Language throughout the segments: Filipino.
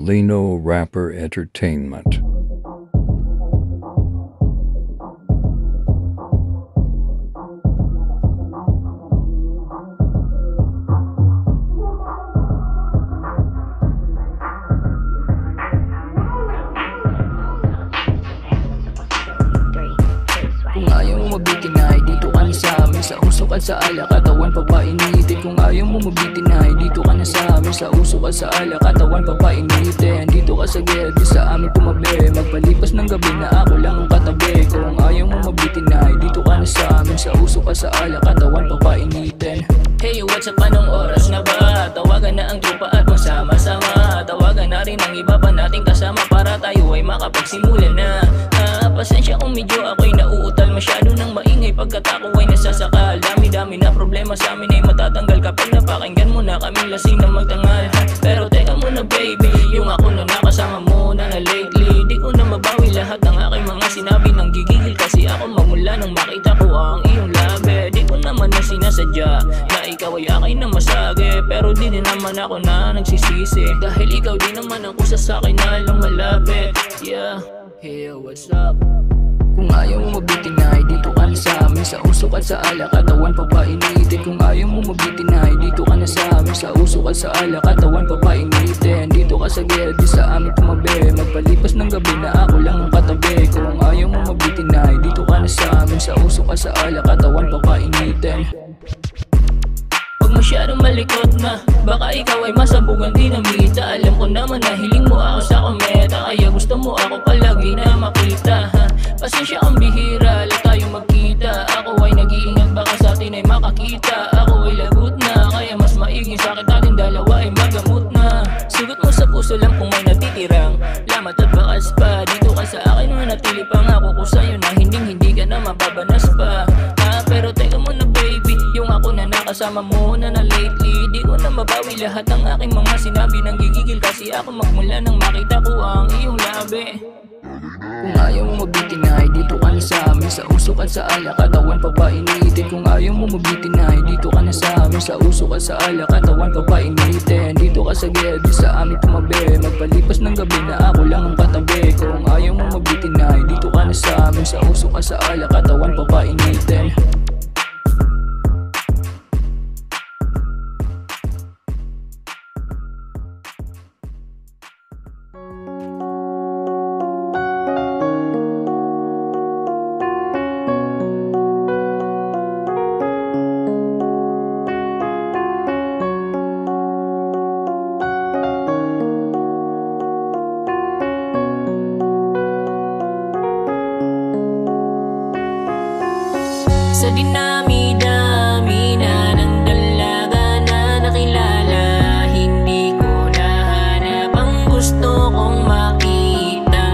Lino Rapper Entertainment. Kung ayaw mo mabitinay, dito ka na sa amin. Sa usok at sa ala, katawan papainitin. Kung ayaw mo mabitinay, dito ka na sa amin. Sa usok at sa ala, katawan papainitin. Dito ka sa ged, sa amin tumabi. Magpalipas ng gabi na ako lang ang katabi. Kung ayaw mo mabitinay, dito ka na sa amin. Sa usok at sa ala, katawan papainitin. Hey, what's up, anong oras na ba? Tawagan na ang tropa at magsama-sama. Tawagan na rin ang iba pa nating kasama para tayo ay makapagsimula na. Pasensya kung medyo ako'y nauutal. Masyado nang maingay pagkat ako ay nasasakal. Dami-dami na problema sa amin ay matatanggal kapag napakinggan mo na kaming lasing na magtangal. Pero teka muna baby, yung ako na nakasama mo na lately. Di ko na mabawi lahat ng aking mga sinabi. Nang gigigil kasi ako magmula nang makita ko ang iyong labi. Di ko naman na sinasadya na ikaw ay akin na masage. Pero di din naman ako na nagsisisi, dahil ikaw din naman ang kusa sa akin na lang malapit. Yeah, hey, what's up? Kung ayaw mo mabitinay, dito ka na sa amin. Sa usok at sa ala, katawan papainitin. Kung ayaw mo mabitinay, dito ka na sa amin. Sa usok at sa ala, katawan papainitin. Dito ka sa ged, sa amin tumabi. Magpalipas ng gabi na ako lang ang katabi. Kung ayaw mo mabitinay, dito ka na sa amin. Sa usok at sa ala, katawan papainitin. Pag masyadong malikot na, baka ikaw ay masabugan dinamita. Alam ko naman na hiling mo ako sa kometa, kaya gusto mo ako palagi na makita. Pasensya ang bihira, lang tayo magkita. Ako ay nag-iingat, baka sa atin ay makakita. Ako ay lagot na, kaya mas maiging sakit natin dalawa ay magamot na. Sugot mo sa puso lang kung may natitirang lamat at bakas pa. Dito ka sa akin, manatili pang ako ko sa'yo na hindi ka na mababanas pa. Pero teka muna baby, yung ako na nakasama mo na lately. Di ko na mabawi lahat ng aking mga sinabi. Nang gigigil kasi ako magmula nang makita ko ang iyong labi. Kung ayaw mo mabitinay, dito ka na sa amin. Sa usok at sa ala, katawan papainitin. Kung ayaw mo mabitinay, dito ka na sa amin. Sa usok at sa ala, katawan papainitin. Dito ka sa ged, sa amin tumabi. Magpalipas ng gabi na ako lang ang katabi. Kung ayaw mo mabitinay, dito ka na sa amin. Sa usok at sa ala, katawan papainitin. Sa dinami-dami na ng dalaga na nakilala, hindi ko nahanap ang gusto kong makita.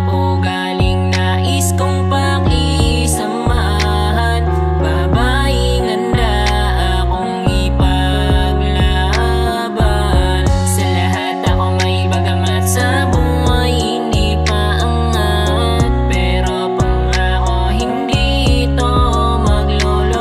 O galing nais kong pakisamahan, babaeng handa akong ipaglaban. Sa lahat ako may bagamat sa buhay hindi paangat, pero pangako hindi ito maglolo.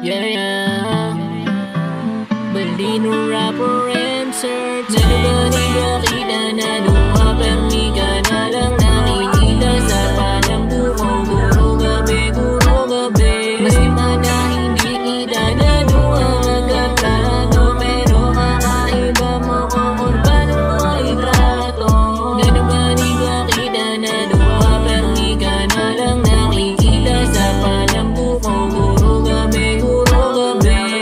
Yeah, yeah. Balino rapper and search. Nalabani bakita na duha, permi ka na lang nakikita sa palang buko. Guro gabi, mas iba na hindi kita na duha magkatrato. Pero kakaiba mo ko kung paano mo itrato. Nalabani bakita na duha, permi ka na lang nakikita sa palang buko. Guro gabi,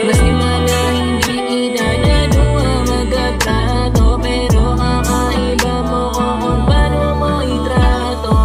mas iba na hindi kita na duha magkatrato. Pero kakaiba mo ko kung paano mo itrato.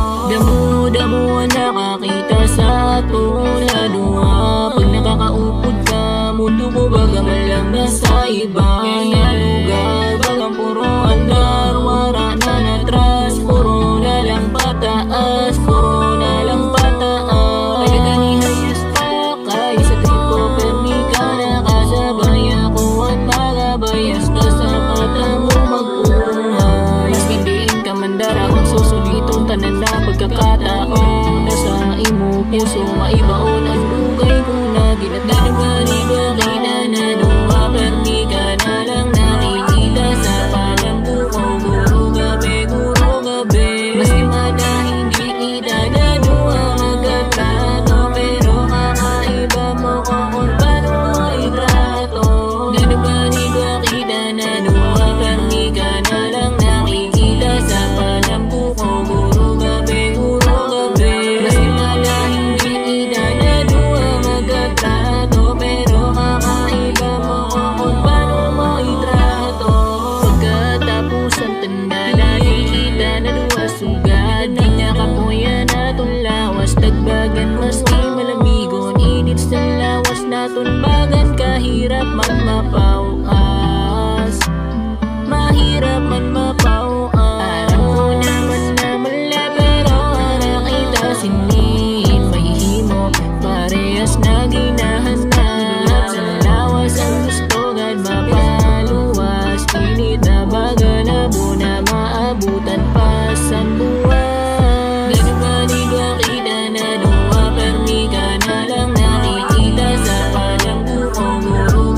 Damo ang nakakita sa atong laduha. Pag nakakaupod ka, mundo ko baga malang nasa ibang lugar. Bagang puro andar, wara na natras. Puro na lang pataas, puro na lang pataas. Kaya ganihayas pa kayo sa trip ko, permi ka nakasabay ako at magabayas ka sa mata mo magbuhay. Mas pindiin ka mandara kung susulitong tanan na pagkakataon. Nasa imo puso maibaon ang lugay ko na ginatagani. Bakita na duha, permi ka na lang nakikita sa palang buko. Guro gabi, mas iba na hindi kita na duha magkatrato. Pero kakaiba mo ko kung paano mo itrato. Ganabani bakita na duha, permi ka na lang nakikita sa palang buko. Guro gabi, mas iba na hindi kita na duha magkatrato. Pero kakaiba mo ko kung paano mo itrato. Pagkatapos ang tanda, nakikita na duha sugad. Di nakapuya na itong lawas, tagbagan maski malamigon. Init sa lawas naton bagan, kahirap man mapauas. Mahirap man mapauas. Alam ko naman na mali, pero nakita sinin mahihimo. Parehas na ginahanap sa lawas ang gusto gad mapaluwas. Init na baga na buna, maabutan pa sa buwan. Ganabani bakita na duha, permi ka na lang nakikita sa palang buko. Guro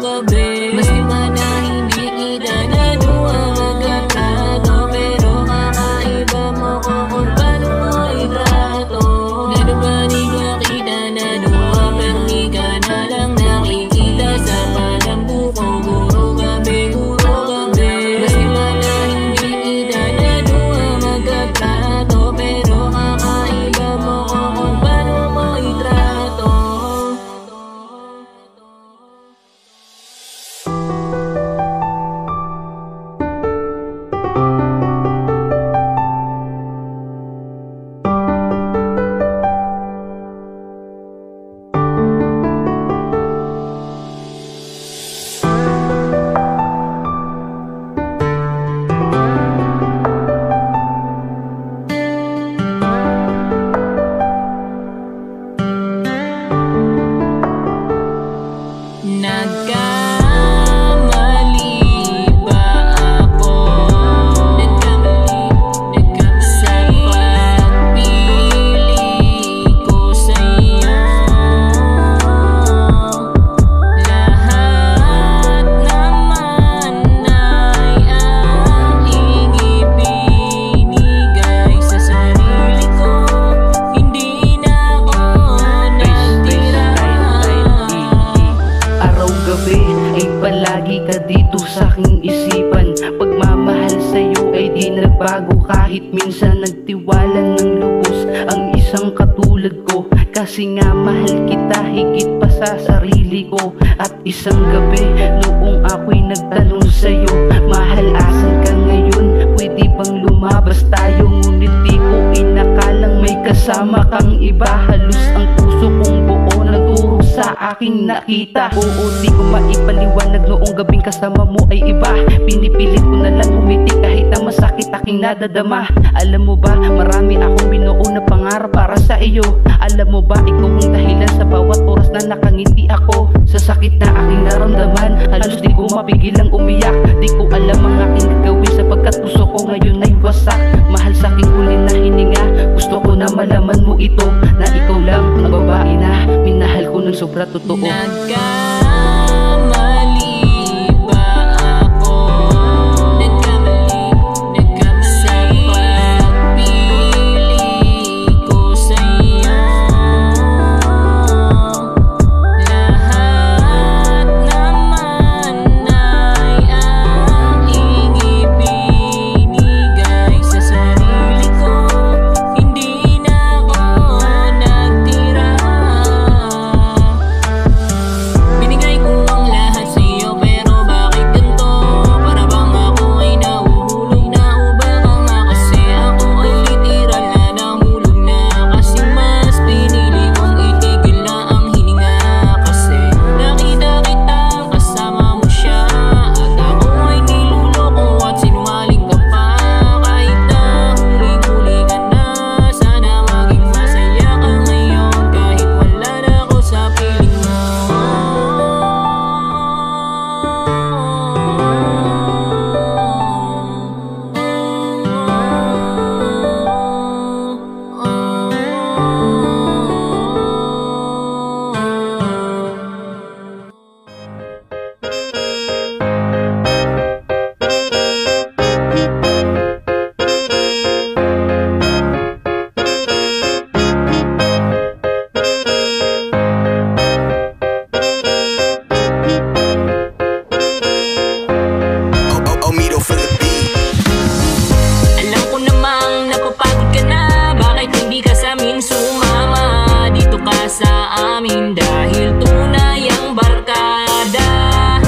gabi, mas iba na hindi kita na duha magkatrato. Pero kakaiba mo ko kung paano mo itrato. Ganabani bakita na duha, permi ka na lang nakikita sa palang buko. Guro gabi, mas iba na hindi kita na duha magkatrato. Pero kakaiba mo ko kung paano mo itrato. Nagkamali ba ako? Sa pagpili ko sa'yo. Lahat naman ay aking ibinigay sa sarili ko. Hindi na ako natira. Araw-gabi ay palagi ka dito sa aking isipan. Pagmamahal sa'yo ay di nagbago, kahit minsan nagtiwala ng lubos ang isang katulad ko. Kasi nga mahal kita higit pa sa sarili ko. At isang gabi noong ako'y nagtanong sa'yo, mahal, asan ka ngayon? Pwede bang lumabas tayo? Ngunit di ko inakalang may kasama kang iba. Halos ang puso kong buo nagturo sa aking nakita. Oo, di ko maipaliwanag noong gabing kasama mo ay iba. Pinipilit ko na lang umiti kahit na masakit aking nadadama. Alam mo ba, marami akong binuo na pangarap para sa iyo. Alam mo ba, ikaw ang dahilan sa bawat oras na nakangiti ako. Sa sakit na aking naramdaman, halos di ko mapigilang umiyak. Di ko alam ang aking gagawin sapagkat puso ko ngayon ay wasak. Mahal sa aking huli na hininga, gusto ko na malaman mo ito, na ikaw lang ang sobra totoo. Nagkamali ba ako? Nagkamali sa pagpili ko sa'yo. Lahat naman ay aking ibinigay sa sarili ko. Hindi na ako nagtira. Binigay ko ang lahat sa'yo, pero bakit ganito? Para bang ako ay nahuhulog na, o baka nga kasi ako ay literal na nahulog na. Kasi mas pinili kong itigil na ang hininga. Kasi nakita kitang kasama mo siya, at ako ay niluloko at sinungaling ka pa. Kahit na huling-huli ka na, sana maging masaya ka ngayon, kahit wala na ako sa piling mo. Omido for the beat. Alam ko namang napapagod ka na, bakit hindi ka sa amin sumama? Dito ka sa amin dahil tunay ang barkada.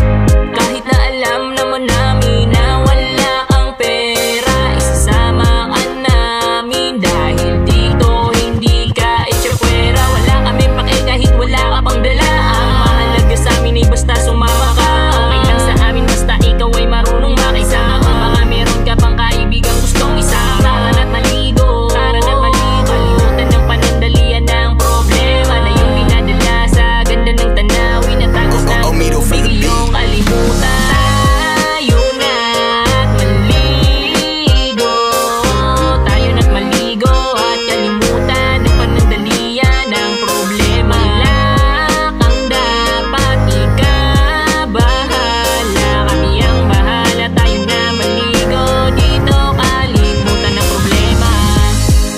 Kahit na alam naman namin na wala kang pera, isasama ka namin dahil dito hindi ka itsapwera. Wala kami pake kahit wala ka pang dala. Ang mahalaga sa amin ay basta sumama ka. Okay lang sa amin basta ikaw ay marunong makisama. Baka meron ka pang kaibigang gustong isama. Taran at maligo, kalimutan ng panandalian ng problema na yung dinadala sa ganda ng tanawin at tagos ng Omido for the tubig iyong kalimutan. Tayo na't maligo, tayo na't maligo at kalimutan ng panandalian ng problema. Wala kang dapat ikabahala, kami ang bahala. Tayo na maligo dito, kalimutan ng problema.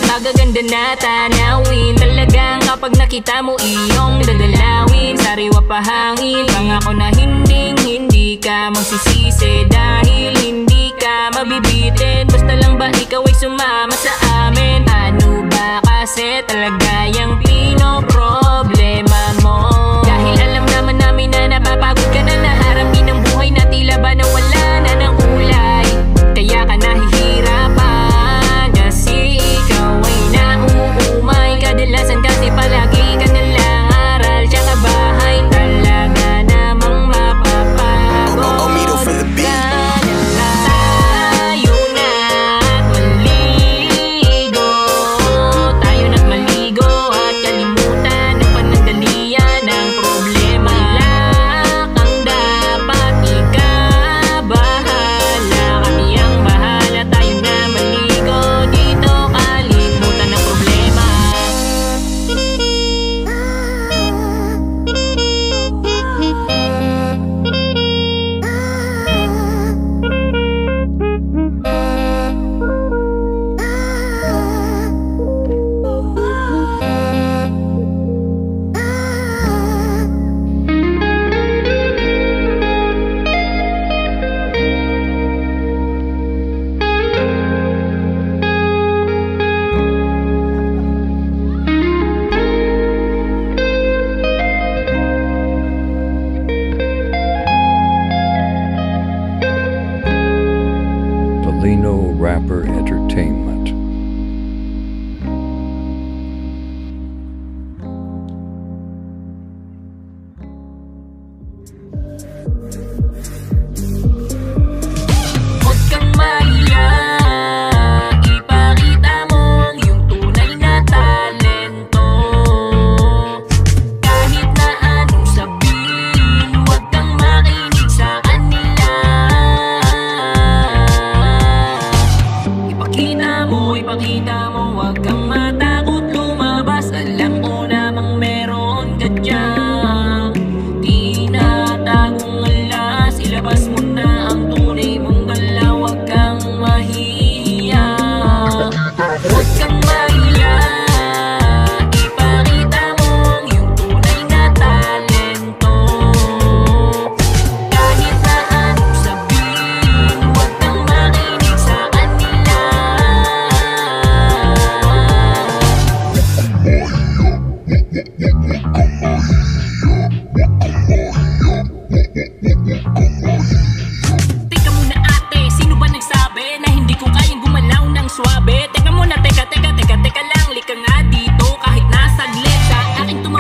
Magaganda na tanawin, talagang kapag nakita mo iyong dadalawin. Sariwa pa hangin, pangako na hindi ka magsisisi dahil hindi ka mabibitin. Basta lang ba ikaw ay sumama sa amin? Ano ba kasi talaga yung pinoproblema mo? Dahil alam naman namin na napapagod ka na, naharapin ang buhay na tila ba na wala na ng kulay. Kaya ka nahihirapan kasi ikaw ay nauumay. Kadalasan kasi palagi ka nalang aral, tsaka bahay talaga namang mapapagod. Omido for the beat. Tayo na't maligo, tayo na't maligo at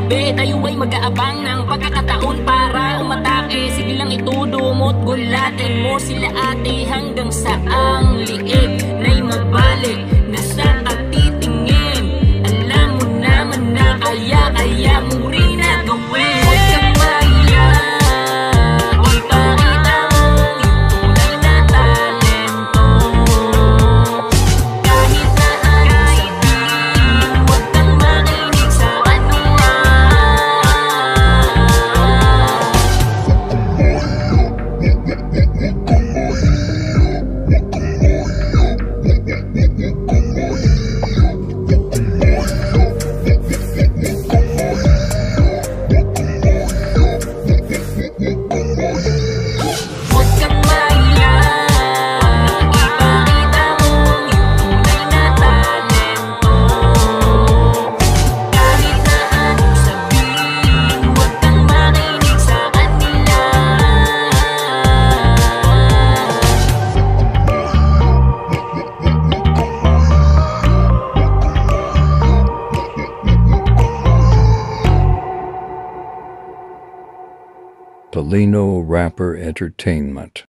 tabi, tayo ay mag-aabang ng pagkakataon para umatake. Sige lang itudumot, gulatin mo sila ate hanggang sa ang liig na'y mabalik na sa katitingin. Alam mo naman na kaya mo rin na gawin. Huwag kang mahiya, ipakita mo yung tunay na talento. Kahit na anong sabihin, huwag kang makinig sa kanila. Huwag kang mahiya, ipakita mo yung tunay na talento. Kahit na anong sabihin, huwag kang makinig sa kanila. Polino Rapper Entertainment.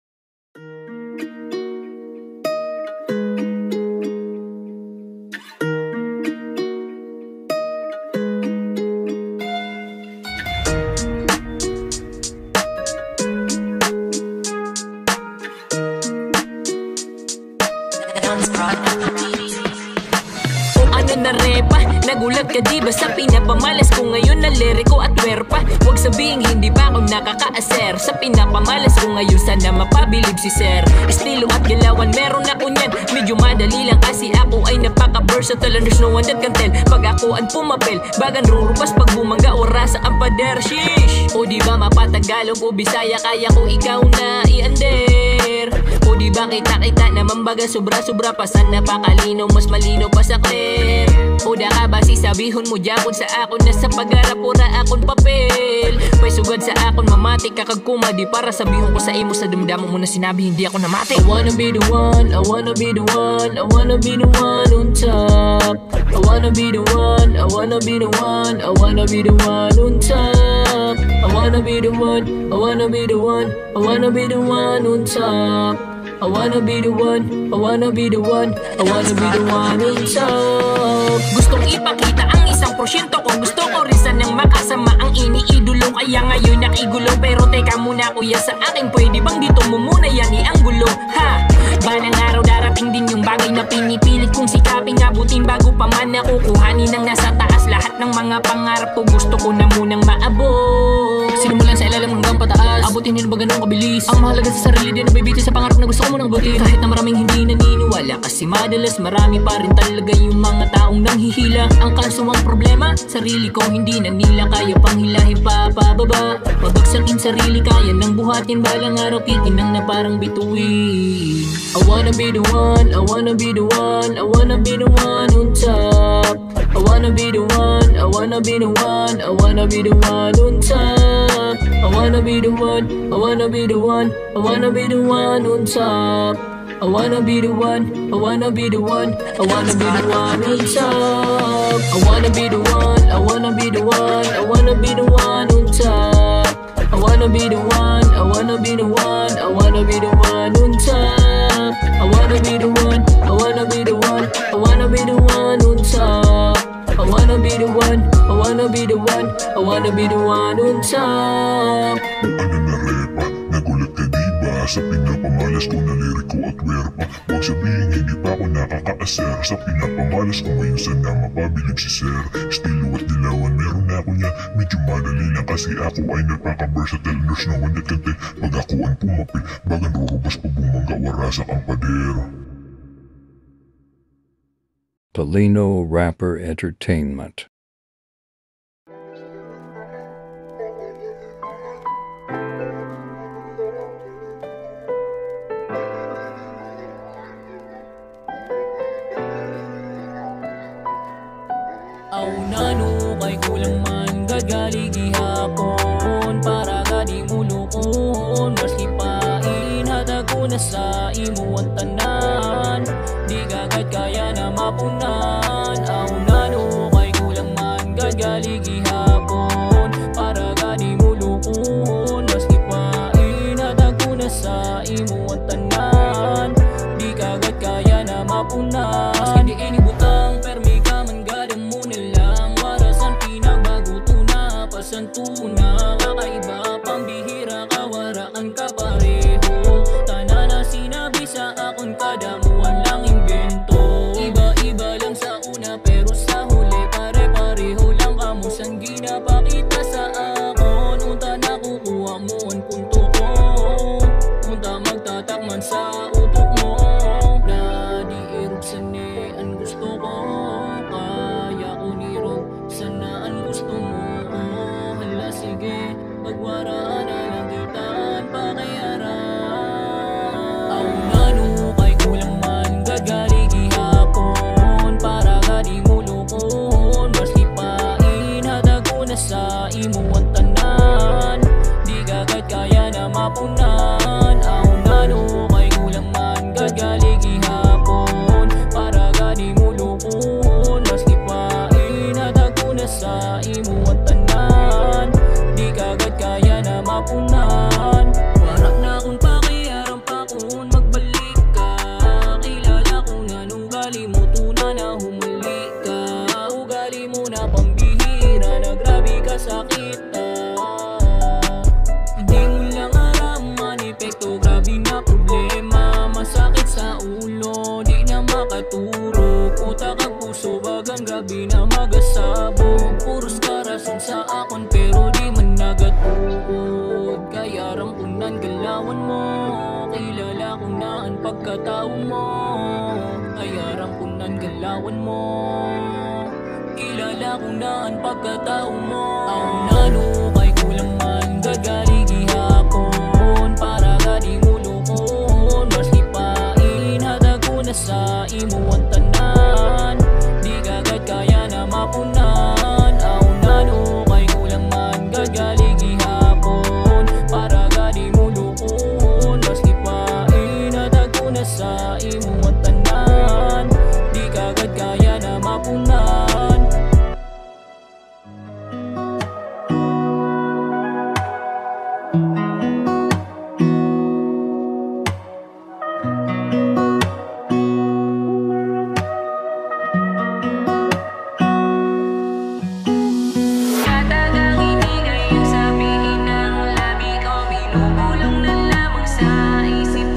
Ano na repa? Nagulat ka diba sa pinapamalas ko ngayon na liriko at werpa? Huwag sabihing hindi pa ako nakaka-aser sa pinapamalas ko ngayon, sana mapabilib si sir. Estilo at galawan meron ako niyan, medyo madali lang kasi ako ay napaka-versatile and there's no one that can tell. Pag ako ang pumapel, bagan rurupas pag bumangga o rasa ang pader. Sheesh! O diba mapatagalog o bisaya, kaya ko ikaw na i-under. O diba kita naman baga sobra-sobra pa, sana pakalino, mas malino pa sa clear. O da ka ba sisabihon mo diyapon sa akon na sa pag-arap ora akon papel. Pay sugad sa akon mamati kakag kumadi para sabihon ko sa imo sa damdamo mo na sinabi hindi ako namati. I wanna be the one, I wanna be the one, I wanna be the one on top. I wanna be the one, I wanna be the one, I wanna be the one on top. I wanna be the one, I wanna be the one, I wanna be the one on top. I wanna be the one, I wanna be the one, I wanna be the one on top. Gustong ipakita ang 1% ko, gusto ko rin sanang makasama ang iniidolo. Kaya ngayon nakigulo, pero teka muna kuya, sa akin pwede bang dito mo muna yan ianggulo? Ha? Balang araw darating din yung bagay na pinipilit kong sikaping abutin bago pa man nakukuhanin ng nasa taas. Lahat ng mga pangarap ko gusto ko na munang maabot. Sinimulan sa ilalim hanggang pataas, abutin nyo na ba ganun kabilis? Ang mahalaga sa sarili din na bibitin sa pangarap na gusto ko munang abutin. Kahit na maraming hindi naniniwala, kasi madalas marami pa rin talaga yung mga taong nanghihila. Ang kaso ang problema, sarili ko hindi na nila kaya pang hilahin pa pababa. Pabagsakin sarili kaya nang buhatin, balang araw kikinang na parang bituin. I wanna be the one, I wanna be the one, I wanna be the one on top. I wanna be the one, I wanna be the one, I wanna be the one on top. I wanna be the one, I wanna be the one, I wanna be the one on top. I wanna be the one, I wanna be the one, I wanna be the one on top. I wanna be the one, I wanna be the one, I wanna be the one on top. I wanna be the one, I wanna be the one, I wanna be the one on top. I wanna be the one, I wanna be the one, I wanna be the one on top. I wanna be the one, I wanna be the one, I wanna be the one on top. Nagulat ka diba sa pinapamalas ko na liriko at werpa? Huwag sabihin hindi pa ako nakaka-aser sa pinapamalas ko ngayon, sana mapabilib si sir. Estilo at dilawan meron na ako niya, medyo madali lang kasi ako ay napaka-versatile. There's no one that can tell. Pag ako ang pumapil, bagan rurubas pa bumangga warasak ang pader. Polino Rapper Entertainment. Aunano kay kulang man gagali gihapon para gadi mulukon, maski pain hatag ko na sa imo ang tanan, di gagad kaya na mapunan. Aunano kay kulang man gagali gihapon santuna. Kakaiba, pambihira, kawaraan ka pareho. Tana na sinabi sa akon, kadamuan lang imbento. Iba-iba lang sa una pero sa huli pare-pareho lang kamo. Sang ginapakita sa akon, unta nakukuha mo ang punto ko. Unta magtatakman sa utok mo, na di irog sani ang gusto ko. Kaya ko nirog sana ang gusto mo. Hala sige, pagwaraan na lang kitaan pakayaran. Ako nano kay kulang man gagali gihapon, para gadi mo lukon. Basti pain hatag ko na sa imo ang tanan, di kagad kaya na mapunan. Ako nano kay kulang man gagali gihapon, para gadi mo lukon. Basti pain hatag ko na sa imo ang tanan, di kagad kaya na mapunan. Warak na akong pakiaram pa kung magbalik ka. Kilala ko na nung gali mo tuna na humuli ka. Ugali mo na pambihira, na grabe ka sa kita. Hindi mo lang alam ang epekto, grabe na problema. Masakit sa ulo, di na makaturo. Utak ang puso, bagang grabe na magasabog. Puros karason sa akon pero di man nagatuod. Kaya rampunan galawan mo, kilala ko na ang pagkatao mo. Kaya rampunan galawan mo, kilala ko na ang pagkatao mo. Ako nano kay kulang man gagali gihapon, para gadi mo lukon. Basti pain hatag ko na sa imo ang tanan, di kagad kaya na mapunan. Ako nano kay kulang man gagali gihapon, para gadi mo lukon. Basti pain hatag ko na sa imo ang tanan, di kagad kaya na mapunan. Katagang ibigay ang sabihin ng labi ko, binubulong na lamang sa isip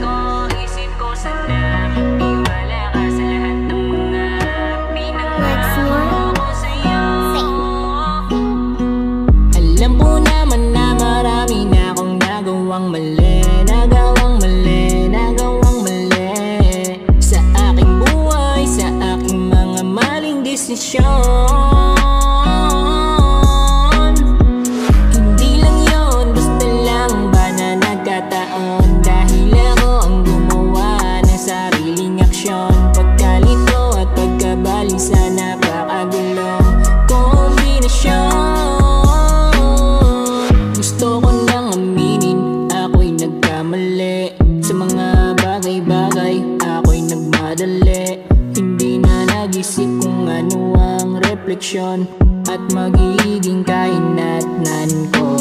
ko sana iwala ka sa lahat ng mga pinangako ko sa'yo. Alam ko naman na marami na akong nagawang mali, sa aking buhay, sa aking mga maling desisyon. Hindi lang yon, basta lang ba na nagkataon, dahil ako ang gumawa ng sariling aksyon. Pagkalito at pagkabali sa napakagulong kombinasyon. Gusto ko nang aminin, ako'y nagkamali. Sa mga bagay-bagay, ako'y nagmadali. Hindi na nag-isip kung ano ang refleksyon at magiging kahinatnan ko.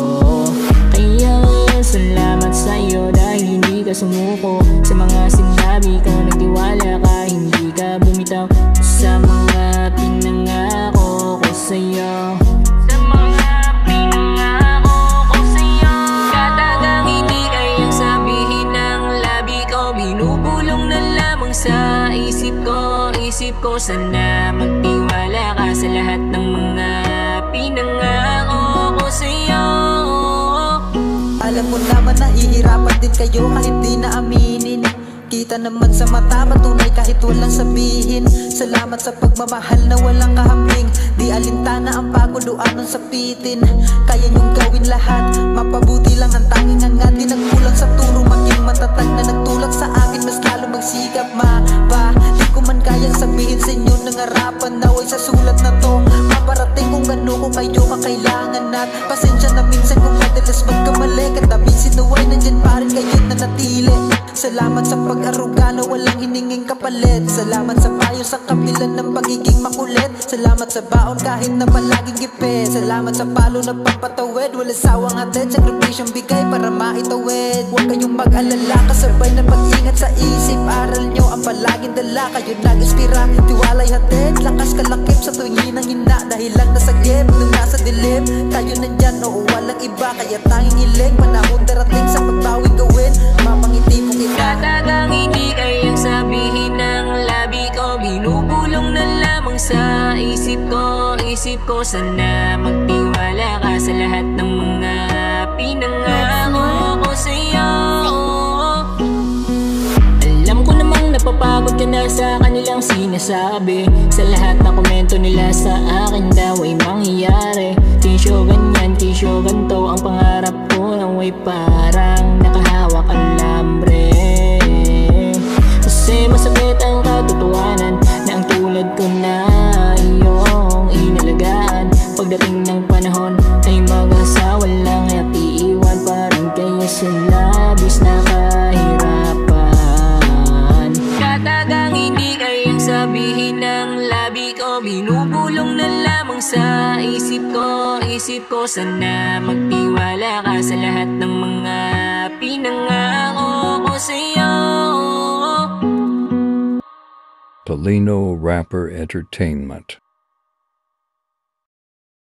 Kaya ngayon salamat sa'yo, dahil hindi ka sumuko sa mga sinabi ko. Nagtiwala ka, hindi ka bumitaw sa mga pinangako ko sa'yo. Sa mga pinangako ko sa'yo. Katagang ibigay ang sabihin ng labi ko, binubulong na lamang sa isip ko sana magtiwala ka sa lahat ng mga pinangako ko sa'yo. Alam mo naman nahihirapan din kayo kahit di na aminin. Kita naman sa mata, patunay kahit walang sabihin. Salamat sa pagmamahal na walang kahambing. Di alintana ang paguluan ng sapitin. Kaya niyong gawin lahat, mapabuti lang ang tanging hangad. Di nagkulang sa turo, maging matatag na nagtulak sa akin. Mas lalo magsikap di ko man kayang sabihin sa inyo ng harapan. Naway sa sulat na to, maparating kung ano ko kayo kakailangan. At pasensya na minsan kung madalas magkamali. Katabi sinuway, nandyan pa rin kayo na natili. Salamat sa pag-aruga na walang hininging kapalit. Salamat sa payo sa kabilan ng pagiging makulit. Salamat sa baon kahit na palaging gipit. Salamat sa palo na papatawid, walang sawang hatid, sakripisyong bigay para maitawid. Huwag kayong mag-alala, kasabay na pag-ingat sa isip. Aral nyo ang palaging dala, kayo nag-inspira. Tiwalay hatid, lakas kalakip sa tuwing hinang-hina. Dahil lang nasagip, nung nasa dilim, tayo nandyan, oo walang iba. Kaya tanging hiling, panahon darating sa pagbawing gawin. Mapangiti mo kita. Katagang hindi kayang sabihin ng labi ko, binubulong na lamang sa isip ko, sana magtiwala ka sa lahat ng mga pinangako ko sa'yo. Alam ko namang napapagod ka na sa kanilang sinasabi, sa lahat ng komento nila sa akin daw ay mangyayari. Tisyo ganyan, tisyo ganto, ang pangarap ko nang way parang nakahawak ang lambre. Kasi masakit ang katotohanan na ang tulad ko na iyong inalagaan. Pagdating ng panahon ay mag-asawa lang at iiwan pa rin kayo sa labis na kahirapan. Katagang hindi kayang sabihin ng labi ko, binubulong na lamang sa isip ko, sana magtiwala ka sa lahat ng mga pinangako ko sa'yo. Tolino Rapper Entertainment.